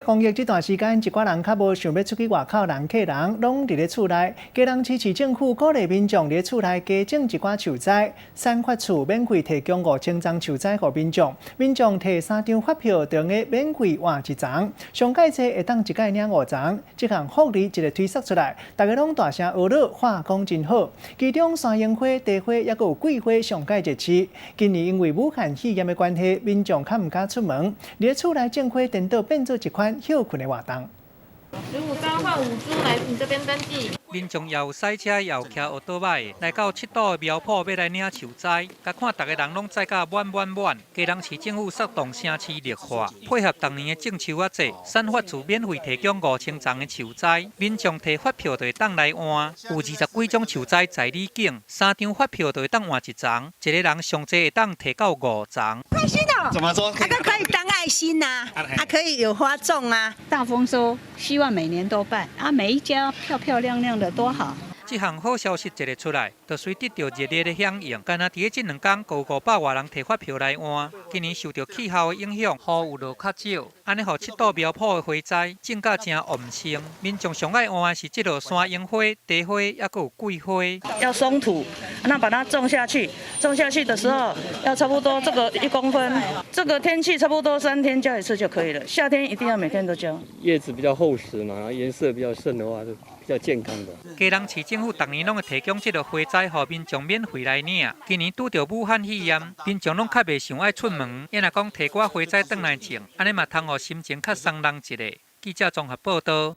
防疫这段时间，一寡人较无想要出去外口人客人，拢伫咧厝内。基隆市政府鼓励民众伫厝内加种一寡树栽，产发处免费提供5000张树栽给民众。民众摕3张发票，就用免费换1张，上届济会当一届领5张。这项福利一个推测出来，大家拢大声学乐，话讲真好。其中山樱花、茶花，也有桂花上届热市。今年因为武汉肺炎的关系，民众较唔敢出门，伫厝内种花颠倒变做一款休困的活动。15张换5株来你这边登记。民众也有赛车，也有骑奥多麦，来到7堵的苗圃要来领树栽，甲看大家人拢栽甲满。基隆市政府策动城市绿化，配合当年的种树啊节，产发处免费提供5000张的树栽，民众摕发票就会当来换，有20几种树栽在你境，3张发票就会当换1张，一个人上侪会当摕到5张。开心哦！怎么说？可以当爱心呐，可以有花种啊。大丰收，希望每年都办啊，每一家漂漂亮亮的多好。这项好消息一个出来，就随得到热烈的响应。干那伫这2天，有500外人摕发票来换。今年受到气候的影响，雨有落较少，安尼，互7堵苗圃的花栽种甲真旺盛。民众上爱换的是这个山樱花、茶花，也有桂花。要松土，那把它种下去。种下去的时候要差不多这个1公分。这个天气差不多3天浇1次就可以了。夏天一定要每天都浇。叶子比较厚实嘛，颜色比较深的话，就比较健康的。基隆市政府逐年拢会提供这个花栽，予民众免费来领。今年拄到武汉肺炎，民众拢较袂想爱出门，因若讲摕寡花栽转来种，安尼嘛通互心情较松朗一个。记者综合报道。